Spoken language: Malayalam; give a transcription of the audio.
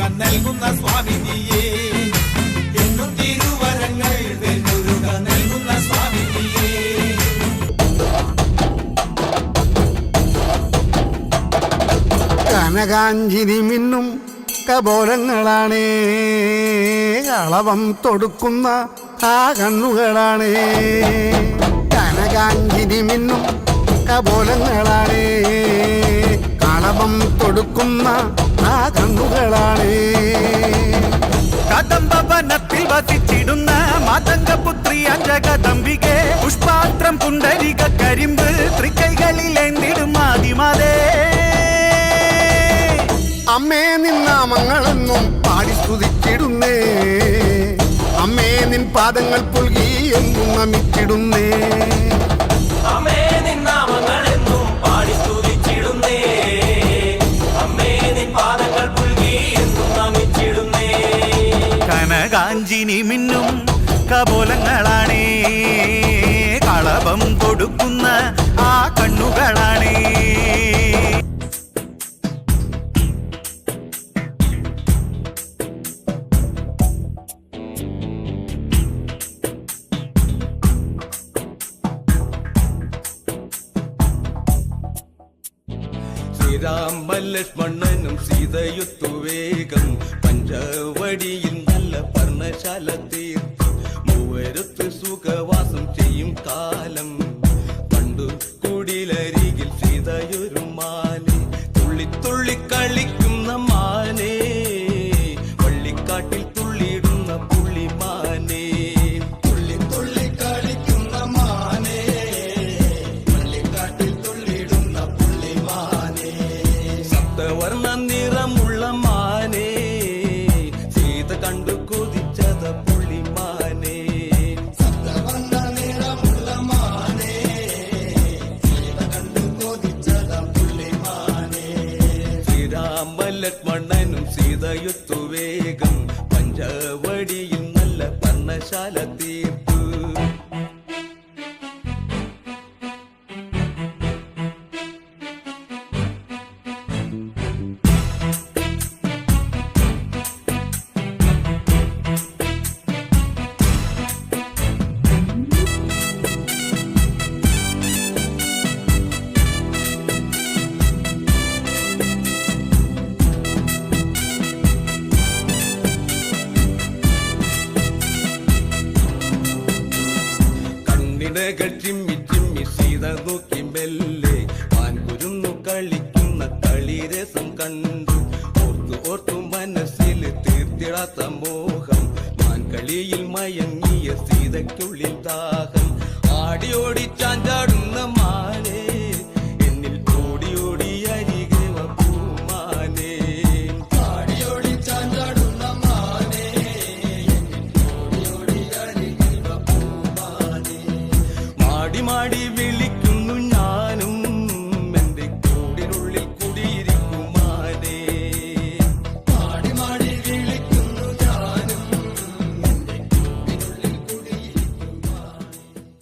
വെൺമുരുകൻ നൽകുന്ന സ്വാമിനിയേ, എന്നും തിരുവരങ്ങൾ വെൺമുരുകൻ നൽകുന്ന സ്വാമിനിയേ. കനകാഞ്ചിരി മിന്നും കപോലങ്ങളാണേ, കളവം തൊടുക്കുന്ന ആ കണ്ണുകളാണേ. കനകാഞ്ചിരി മിന്നും കപോലങ്ങളാണേ, കളവം തൊടുക്കുന്ന ആ കണ്ണുകളാണേ. കദംബവനത്തിൽ വസിച്ചിടുന്ന മാതംഗപുത്രി അഞ്ജകദംബികെ, പുഷ്പാത്രം പുണ്ടരിക കരിമ്പ് തൃക്കൈകളിലേന്തിടും ആദിമാതേ. അമ്മേ നിന്നാമങ്ങളെന്നും പാടി സ്തുതിച്ചിടുന്നേ, അമ്മേ നിൻ പാദങ്ങൾ പുൽകി എന്നും നമിച്ചിടുന്നേ. അമ്മേ നിന്നാമങ്ങളെന്നും പാടി സ്തുതിച്ചിടുന്നേ, അമ്മേ നിൻ പാദങ്ങൾ പുൽകി എന്നും നമിച്ചിടുന്നേ. കനകാഞ്ചിനി മിന്നും കപോലങ്ങളാണേ, കളഭം കൊടുക്കുന്ന ആ കണ്ണുകളാണേ. ശ്രീരാമലക്ഷ്മണനും സീതയൊത്തു വേഗം പഞ്ചവടിയിൽ നല്ല പർണശാല തീർത്ത് മൂവരത്ത് സുഖവാസം ചെയ്യും കാലം കണ്ടു. കുടിലരികിൽ സീതയൊരു മാനെ, തുള്ളി തുള്ളി കളിക്കുന്ന മാനേ, വള്ളിക്കാട്ടിൽ തുള്ളിയിടുന്ന പുള്ളിമാനേ. തുള്ളി തുള്ളി കളിക്കുന്ന മാനേ, വള്ളിക്കാട്ടിൽ തുള്ളിയിടുന്ന പുള്ളിമാനേ. സപ്തവർണ്ണ നിറമുള്ള മാനേ, സീത കണ്ടു കൊതിച്ചത പുള്ളിമാനേ. സപ്തവർണ്ണ നിറമുള്ള മാനേ, സീത കണ്ടു കൊതിച്ചത പുള്ളിമാനേ. ശ്രീരാമലക്ഷ്മണനും സീതയൊത്തു വേഗം പഞ്ചവടിയിൽ നല്ല പർണശാല തീർത്തു. കണ്ണിടകൾ ചിമ്മി ചിമ്മി സീത നോക്കി മെല്ലെ മാൻകുരുന്നു കളിക്കുന്ന കളിരസം കണ്ടു. ഓർത്തു ഓർത്തു മനസ്സിൽ തീർത്തിടാത്ത മോഹം, മാൻകളിയിൽ മയങ്ങിയ സീതയ്ക്കുള്ളിൽ ദാഹം. ആടിയോടി ചാഞ്ചാടുന്ന മാനേ, എന്നിൽ ഓടി ഓടി അരികെ വാ പൂമാനേ. ആടിയോടി ചാഞ്ചാടുന്ന മാനേ, എന്നിൽ ഓടി ഓടി അരികെ വാ പൂമാനേ. മാടി മാടി